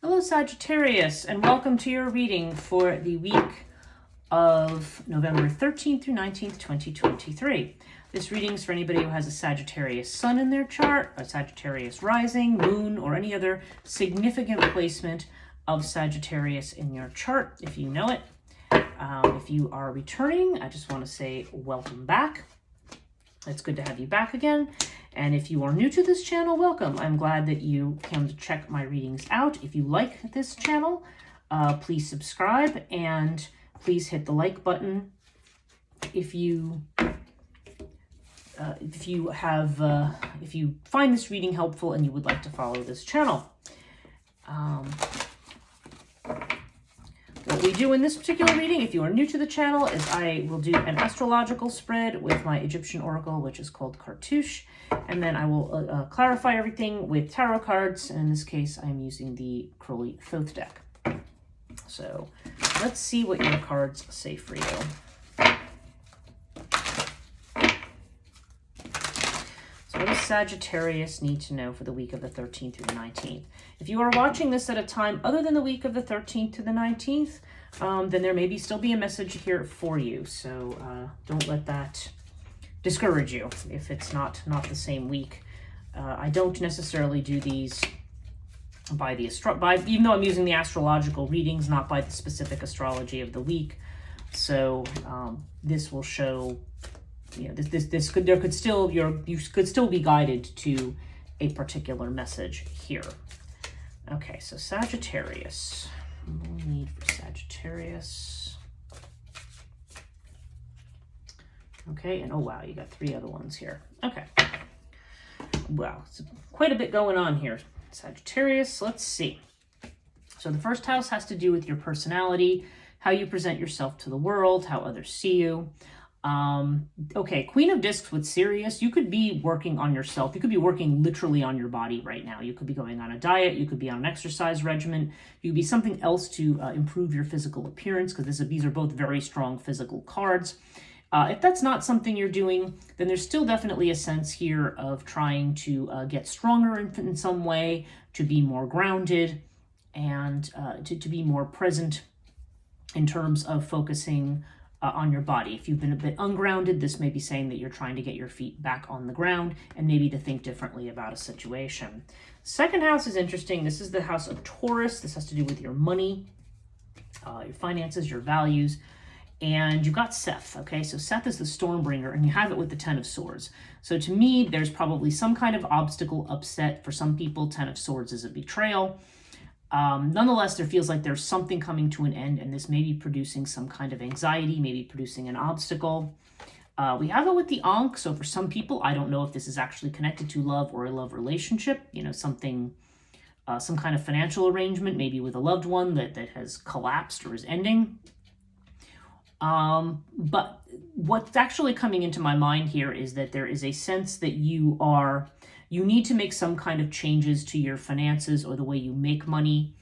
Hello Sagittarius, and welcome to your reading for the week of November 13th through 19th, 2023. This reading is for anybody who has a Sagittarius sun in their chart, a Sagittarius rising, moon, or any other significant placement of Sagittarius in your chart, if you know it. If you are returning, I just want to say welcome back. It's good to have you back again. And if you are new to this channel, welcome. I'm glad that you came to check my readings out. If you like this channel, please subscribe and please hit the like button. If you find this reading helpful and you would like to follow this channel. What we do in this particular reading, if you are new to the channel, is I will do an astrological spread with my Egyptian oracle, which is called Cartouche, and then I will clarify everything with tarot cards. And in this case, I'm using the Crowley Thoth deck. So let's see what your cards say for you. So what does Sagittarius need to know for the week of the 13th through the 19th? If you are watching this at a time other than the week of the 13th to the 19th, then there may still be a message here for you. So don't let that discourage you if it's not the same week. I don't necessarily do these even though I'm using the astrological readings, not by the specific astrology of the week. So this will show, you know, you could still be guided to a particular message here. Okay, so Sagittarius. What do we need for Sagittarius? Okay, and oh wow, you got 3 other ones here. Okay. Wow, it's quite a bit going on here. Sagittarius, let's see. So the first house has to do with your personality, how you present yourself to the world, how others see you. Okay, Queen of Discs with Sirius, you could be working on yourself. You could be working literally on your body right now. You could be going on a diet. You could be on an exercise regimen. You could be something else to improve your physical appearance, because these are both very strong physical cards. If that's not something you're doing, then there's still definitely a sense here of trying to get stronger in some way, to be more grounded, and to be more present in terms of focusing on your body. If you've been a bit ungrounded, this may be saying that you're trying to get your feet back on the ground and maybe to think differently about a situation. Second house is interesting. This is the house of Taurus. This has to do with your money, your finances, your values. And you got Seth, okay? So Seth is the Stormbringer, and you have it with the Ten of Swords. So to me, there's probably some kind of obstacle, upset. For some people, Ten of Swords is a betrayal. Nonetheless, there feels like there's something coming to an end, and this may be producing some kind of anxiety, maybe producing an obstacle. We have it with the Ankh. So for some people, I don't know if this is actually connected to love or a love relationship, you know, something, some kind of financial arrangement, maybe with a loved one that has collapsed or is ending. But what's actually coming into my mind here is that there is a sense that you need to make some kind of changes to your finances or the way you make money.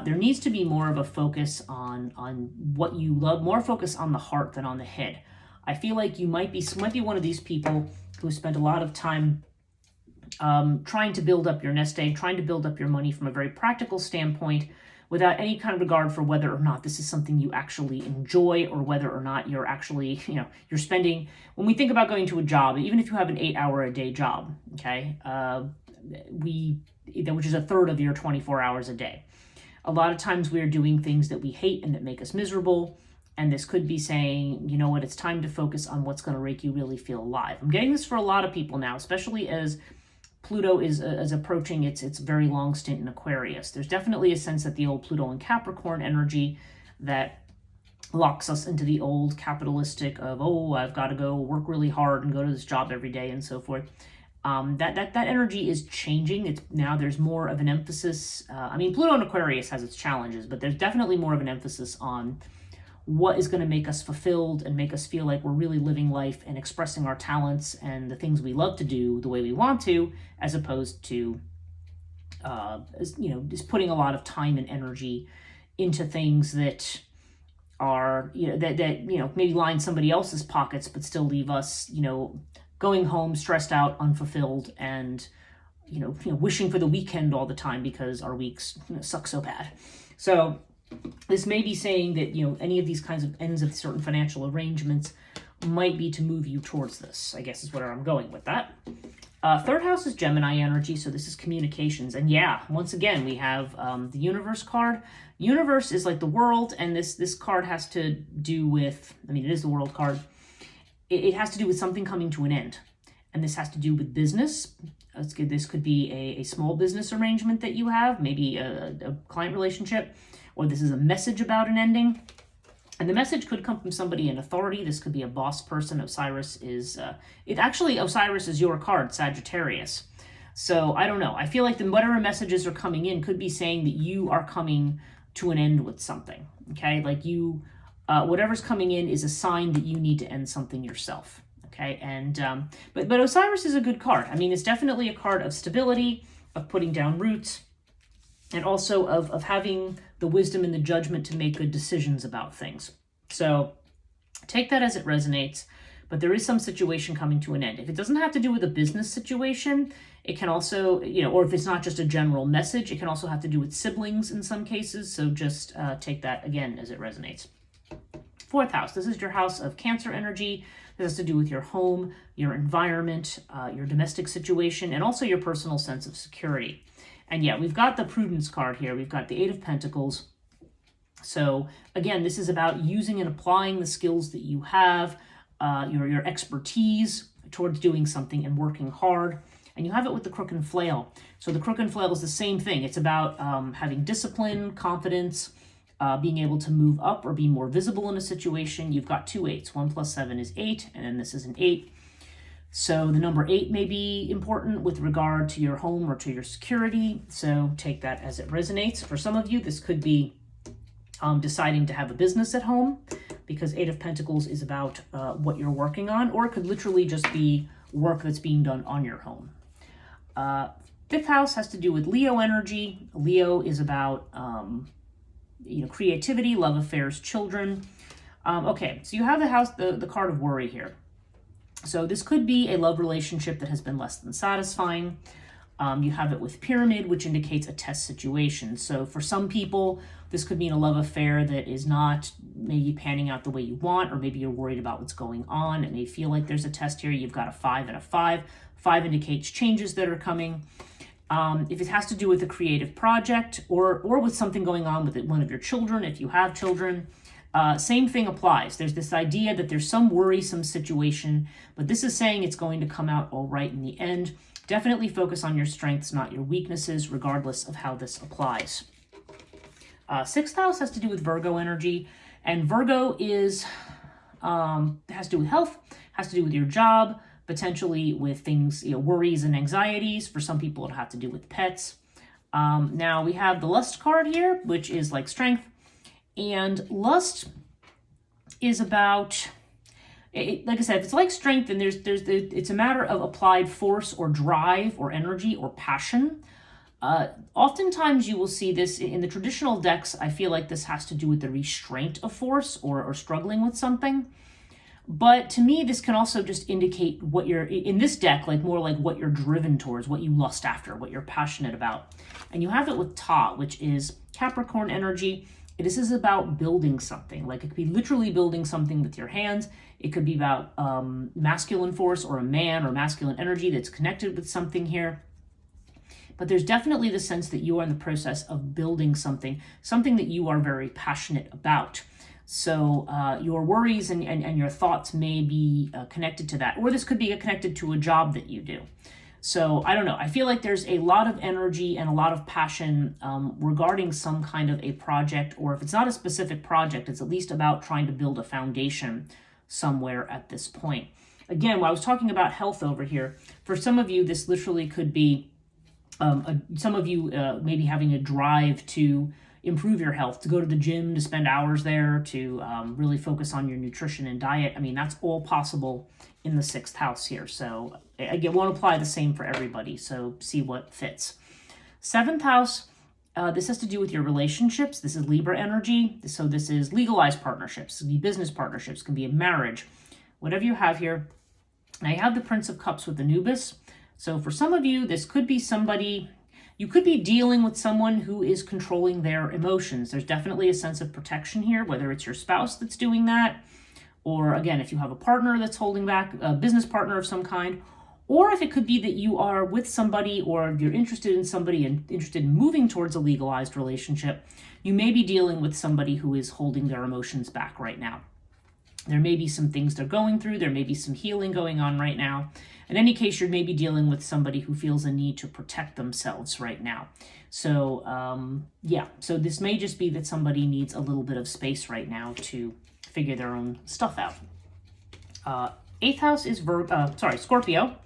There needs to be more of a focus on what you love, more focus on the heart than on the head. I feel like you might be one of these people who spent a lot of time trying to build up your nest egg, trying to build up your money from a very practical standpoint, without any kind of regard for whether or not this is something you actually enjoy, or whether or not you're actually, you're spending, when we think about going to a job, even if you have an 8-hour-a-day job, okay, which is a third of your 24 hours a day. A lot of times we're doing things that we hate and that make us miserable. And this could be saying, you know what, it's time to focus on what's going to make you really feel alive. I'm getting this for a lot of people now, especially as Pluto is approaching its very long stint in Aquarius. There's definitely a sense that the old Pluto and Capricorn energy that locks us into the old capitalistic of, oh, I've got to go work really hard and go to this job every day and so forth. That energy is changing. There's more of an emphasis. Pluto and Aquarius has its challenges, but there's definitely more of an emphasis on what is going to make us fulfilled and make us feel like we're really living life and expressing our talents and the things we love to do the way we want to, as opposed to, just putting a lot of time and energy into things that are, maybe line somebody else's pockets, but still leave us, going home stressed out, unfulfilled, and wishing for the weekend all the time because our weeks suck so bad. So this may be saying that, any of these kinds of ends of certain financial arrangements might be to move you towards this, I guess is where I'm going with that. Third house is Gemini energy, so this is communications. And yeah, once again, we have the universe card. Universe is like the world, and this card has to do with, it is the world card. It has to do with something coming to an end. And this has to do with business. This could be a small business arrangement that you have, maybe a client relationship, or this is a message about an ending. And the message could come from somebody in authority. This could be a boss person. Osiris is, Osiris is your card, Sagittarius. So I don't know. I feel like whatever messages are coming in could be saying that you are coming to an end with something. Okay, like whatever's coming in is a sign that you need to end something yourself. Okay, and but Osiris is a good card. It's definitely a card of stability, of putting down roots, and also of having the wisdom and the judgment to make good decisions about things. So take that as it resonates, but there is some situation coming to an end. If it doesn't have to do with a business situation, it can also, or if it's not just a general message, it can also have to do with siblings in some cases. So just take that again as it resonates. Fourth house, this is your house of Cancer energy. This has to do with your home, your environment, your domestic situation, and also your personal sense of security. And yeah, we've got the Prudence card here. We've got the Eight of Pentacles. So again, this is about using and applying the skills that you have, your expertise towards doing something and working hard. And you have it with the Crook and Flail. So the Crook and Flail is the same thing. It's about having discipline, confidence, being able to move up or be more visible in a situation. You've got 2 8s. 1 + 7 is 8, and then this is an 8. So the number 8 may be important with regard to your home or to your security. So take that as it resonates. For some of you, this could be deciding to have a business at home, because 8 of Pentacles is about what you're working on, or it could literally just be work that's being done on your home. Fifth house has to do with Leo energy. Leo is about creativity, love affairs, children. Okay, so you have the house, the card of worry here. So this could be a love relationship that has been less than satisfying. You have it with Pyramid, which indicates a test situation. So for some people, this could mean a love affair that is not maybe panning out the way you want, or maybe you're worried about what's going on. It may feel like there's a test here. You've got a 5 and a 5. 5 indicates changes that are coming. If it has to do with a creative project or with something going on with one of your children, if you have children, same thing applies. There's this idea that there's some worrisome situation, but this is saying it's going to come out all right in the end. Definitely focus on your strengths, not your weaknesses, regardless of how this applies. Sixth house has to do with Virgo energy, and Virgo has to do with health, has to do with your job, potentially with things, worries and anxieties. For some people, it'll have to do with pets. Now we have the Lust card here, which is like strength. And lust is about, like I said, if it's like strength, then it's a matter of applied force or drive or energy or passion. Oftentimes you will see this in the traditional decks. I feel like this has to do with the restraint of force or struggling with something. But to me, this can also just indicate what you're, in this deck, like more like what you're driven towards, what you lust after, what you're passionate about. And you have it with Ta, which is Capricorn energy. This is about building something. Like it could be literally building something with your hands. It could be about masculine force or a man or masculine energy that's connected with something here. But there's definitely the sense that you are in the process of building something that you are very passionate about. So your worries and your thoughts may be connected to that. Or this could be connected to a job that you do. So I don't know. I feel like there's a lot of energy and a lot of passion regarding some kind of a project, or if it's not a specific project, it's at least about trying to build a foundation somewhere at this point. Again, when I was talking about health over here, for some of you, this literally could be some of you maybe having a drive to improve your health, to go to the gym, to spend hours there, to really focus on your nutrition and diet. I mean, that's all possible in the sixth house here. So again, won't apply the same for everybody. So see what fits. Seventh house, this has to do with your relationships. This is Libra energy. So this is legalized partnerships. This can be business partnerships, can be a marriage, whatever you have here. Now you have the Prince of Cups with Anubis. So for some of you, this could be somebody, you could be dealing with someone who is controlling their emotions. There's definitely a sense of protection here, whether it's your spouse that's doing that, or again, if you have a partner that's holding back, a business partner of some kind, or if it could be that you are with somebody or you're interested in somebody and interested in moving towards a legalized relationship, you may be dealing with somebody who is holding their emotions back right now. There may be some things they're going through. There may be some healing going on right now. In any case, you're maybe dealing with somebody who feels a need to protect themselves right now. So, yeah, so this may just be that somebody needs a little bit of space right now to figure their own stuff out. Eighth house is Scorpio.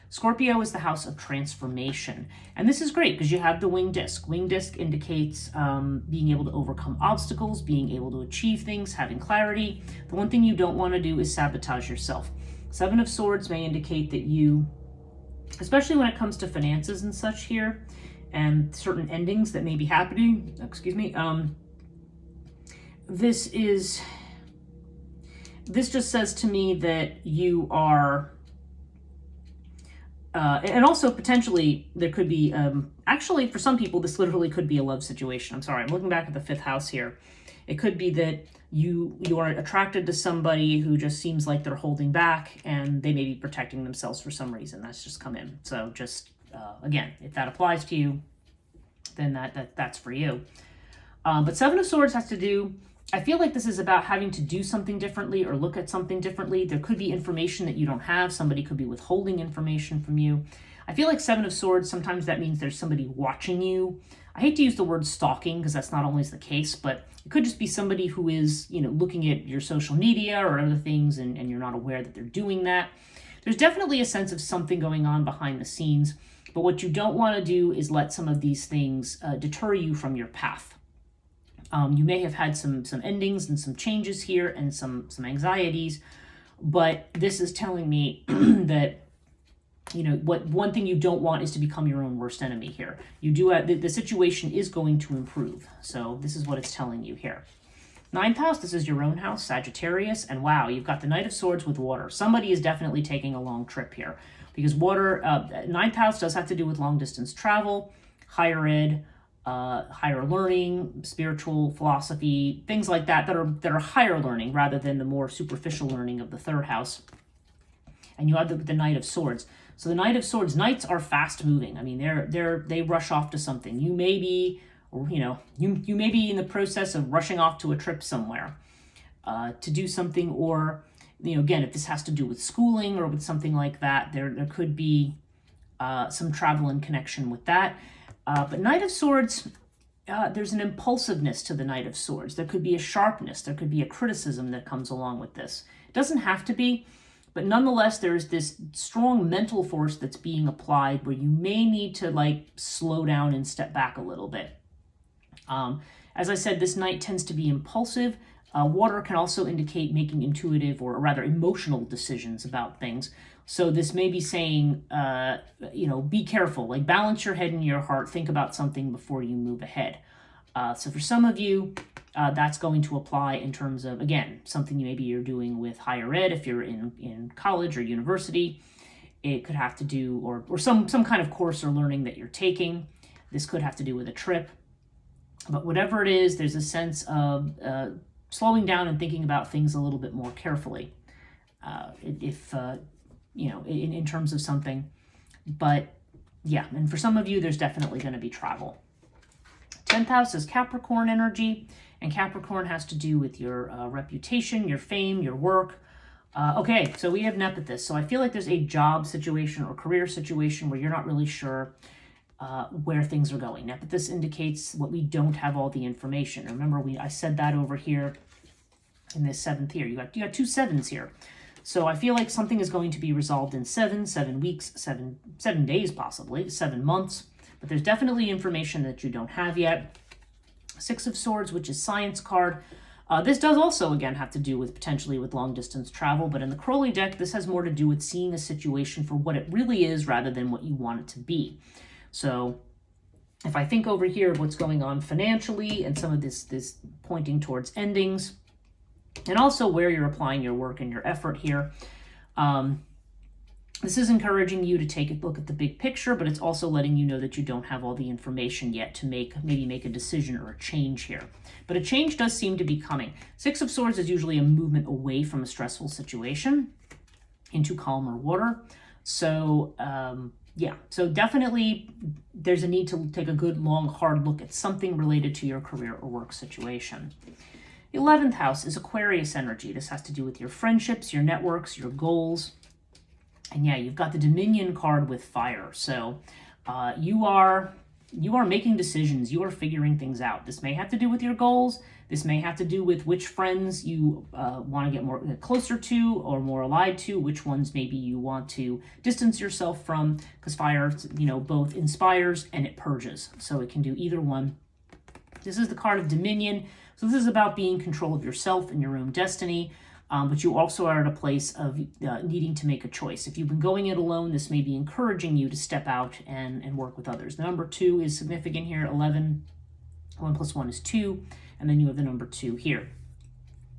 Scorpio is the house of transformation. And this is great because you have the winged disc. Winged disc indicates being able to overcome obstacles, being able to achieve things, having clarity. The one thing you don't want to do is sabotage yourself. Seven of Swords may indicate that you, especially when it comes to finances and such here, and certain endings that may be happening, this just says to me that you are, and also potentially there could be, actually for some people, this literally could be a love situation. I'm sorry, I'm looking back at the fifth house here. It could be that you are attracted to somebody who just seems like they're holding back and they may be protecting themselves for some reason. That's just come in. So just, again, if that applies to you, then that's for you. But Seven of Swords has to do, I feel like this is about having to do something differently or look at something differently. There could be information that you don't have. Somebody could be withholding information from you. I feel like Seven of Swords, sometimes that means there's somebody watching you. I hate to use the word stalking because that's not always the case, but it could just be somebody who is, looking at your social media or other things and you're not aware that they're doing that. There's definitely a sense of something going on behind the scenes, but what you don't want to do is let some of these things deter you from your path. You may have had some endings and some changes here and some anxieties, but this is telling me that, what one thing you don't want is to become your own worst enemy here. You do have, the situation is going to improve. So this is what it's telling you here. Ninth house, this is your own house, Sagittarius, and wow, you've got the Knight of Swords with water. Somebody is definitely taking a long trip here because water, ninth house does have to do with long distance travel, higher ed, higher learning, spiritual philosophy, things like that are higher learning rather than the more superficial learning of the third house. And you have the Knight of Swords. So the Knight of Swords, knights are fast moving. I mean, they rush off to something. You may be, you may be in the process of rushing off to a trip somewhere to do something, or again, if this has to do with schooling or with something like that, there could be some travel in connection with that. But Knight of Swords, there's an impulsiveness to the Knight of Swords. There could be a sharpness. There could be a criticism that comes along with this. It doesn't have to be, but nonetheless, there's this strong mental force that's being applied where you may need to slow down and step back a little bit. As I said, this Knight tends to be impulsive. Water can also indicate making intuitive or rather emotional decisions about things. So this may be saying, be careful, balance your head and your heart, think about something before you move ahead. So for some of you, that's going to apply in terms of, again, something maybe you're doing with higher ed if you're in college or university. It could have to do, or some kind of course or learning that you're taking. This could have to do with a trip. But whatever it is, there's a sense of slowing down and thinking about things a little bit more carefully. In terms of something. But yeah, and for some of you, there's definitely going to be travel. 10th house is Capricorn energy, and Capricorn has to do with your reputation, your fame, your work. Okay, so we have Nephthys. So I feel like there's a job situation or career situation where you're not really sure where things are going. Nephthys indicates what we don't have all the information. Remember, I said that over here in this seventh here. You got two sevens here. So I feel like something is going to be resolved in 7 weeks, 7 days possibly, 7 months. But there's definitely information that you don't have yet. Six of Swords, which is Science card. This does also, again, have to do with potentially with long-distance travel. But in the Crowley deck, this has more to do with seeing a situation for what it really is rather than what you want it to be. So if I think over here of what's going on financially and some of this pointing towards endings, and also where you're applying your work and your effort here. This is encouraging you to take a look at the big picture, but it's also letting you know that you don't have all the information yet to maybe make a decision or a change here. But a change does seem to be coming. Six of Swords is usually a movement away from a stressful situation into calmer water. So, yeah, so definitely there's a need to take a good, long, hard look at something related to your career or work situation. 11th house is Aquarius energy. This has to do with your friendships, your networks, your goals. And yeah, you've got the Dominion card with fire. So you are making decisions. You are figuring things out. This may have to do with your goals. This may have to do with which friends you want to get closer to or more allied to, which ones maybe you want to distance yourself from, because fire, both inspires and it purges. So it can do either one. This is the card of Dominion. So this is about being in control of yourself and your own destiny. But you also are at a place of needing to make a choice. If you've been going it alone, this may be encouraging you to step out and work with others. The number 2 is significant here. 11, 1 plus 1 is 2. And then you have the number 2 here.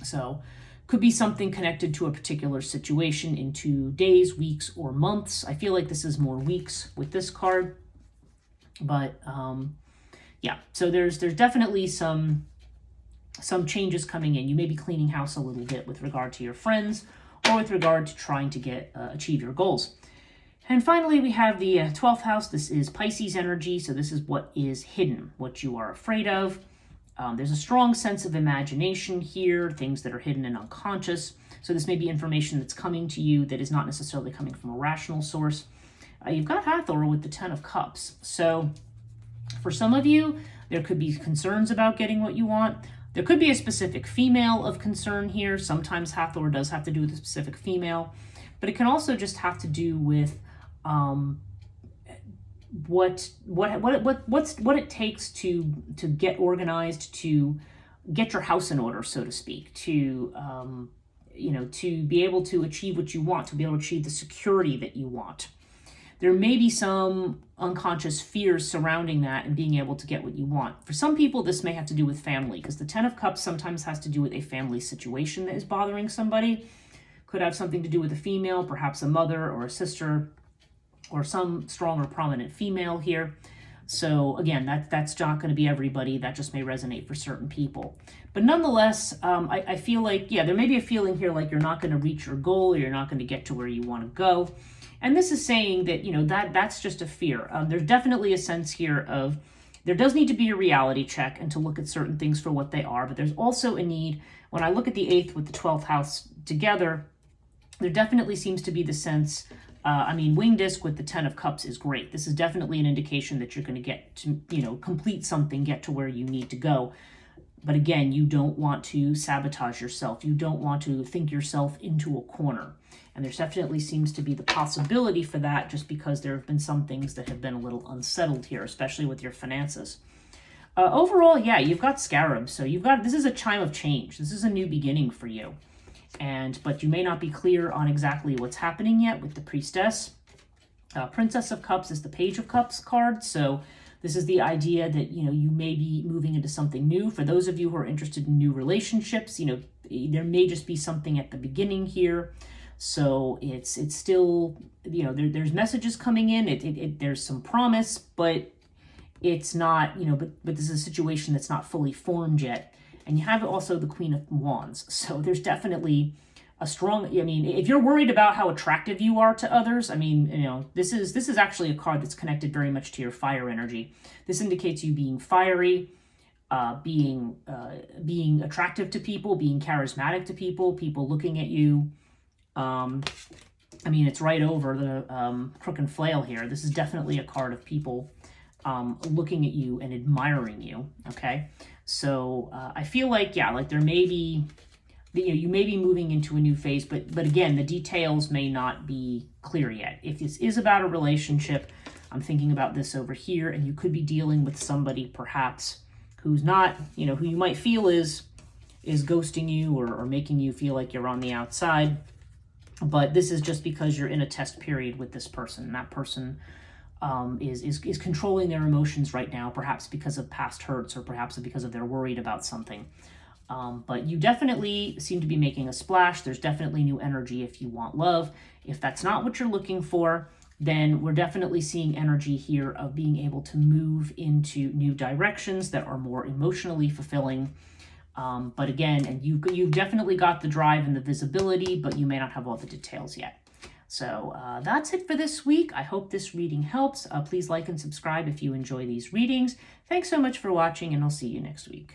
So could be something connected to a particular situation into days, weeks, or months. I feel like this is more weeks with this card. But yeah, so there's definitely some changes coming in. You may be cleaning house a little bit with regard to your friends or with regard to trying to achieve your goals. And finally, we have the 12th house. This is Pisces energy. So this is what is hidden, what you are afraid of. There's a strong sense of imagination here, things that are hidden and unconscious. So this may be information that's coming to you that is not necessarily coming from a rational source. You've got Hathor with the 10 of Cups. So for some of you, there could be concerns about getting what you want. There could be a specific female of concern here. Sometimes Hathor does have to do with a specific female, but it can also just have to do with what it takes to get organized, to get your house in order, so to speak, to be able to achieve what you want, to be able to achieve the security that you want. There may be some unconscious fears surrounding that and being able to get what you want. For some people, this may have to do with family, because the 10 of Cups sometimes has to do with a family situation that is bothering somebody. Could have something to do with a female, perhaps a mother or a sister, or some strong or prominent female here. So again, that's not going to be everybody. That just may resonate for certain people. But nonetheless, I feel like, yeah, there may be a feeling here like you're not going to reach your goal, or you're not going to get to where you want to go. And this is saying that, that's just a fear. There's definitely a sense here of there does need to be a reality check and to look at certain things for what they are. But there's also a need, when I look at the 8th with the 12th house together, there definitely seems to be the sense, wing disc with the 10 of Cups is great. This is definitely an indication that you're going to get to, complete something, get to where you need to go. But again, you don't want to sabotage yourself. You don't want to think yourself into a corner. And there definitely seems to be the possibility for that, just because there have been some things that have been a little unsettled here, especially with your finances. Overall, yeah, you've got Scarab. So this is a chime of change. This is a new beginning for you. But you may not be clear on exactly what's happening yet with the Priestess. Princess of Cups is the Page of Cups card. So this is the idea that, you may be moving into something new. For those of you who are interested in new relationships, there may just be something at the beginning here. So it's still, there's messages coming in. There's some promise, but it's not, but this is a situation that's not fully formed yet. And you have also the Queen of Wands. So there's definitely a strong, if you're worried about how attractive you are to others, this is actually a card that's connected very much to your fire energy. This indicates you being fiery, being attractive to people, being charismatic to people looking at you. It's right over the Crook and Flail here. This is definitely a card of people looking at you and admiring you, okay? So I feel like, there may be, you may be moving into a new phase, but again, the details may not be clear yet. If this is about a relationship, I'm thinking about this over here, and you could be dealing with somebody perhaps who's not, who you might feel is ghosting you or making you feel like you're on the outside. But this is just because you're in a test period with this person. And that person is controlling their emotions right now, perhaps because of past hurts or perhaps because of they're worried about something. But you definitely seem to be making a splash. There's definitely new energy if you want love. If that's not what you're looking for, then we're definitely seeing energy here of being able to move into new directions that are more emotionally fulfilling. But again, and you've definitely got the drive and the visibility, but you may not have all the details yet. So that's it for this week. I hope this reading helps. Please like and subscribe if you enjoy these readings. Thanks so much for watching, and I'll see you next week.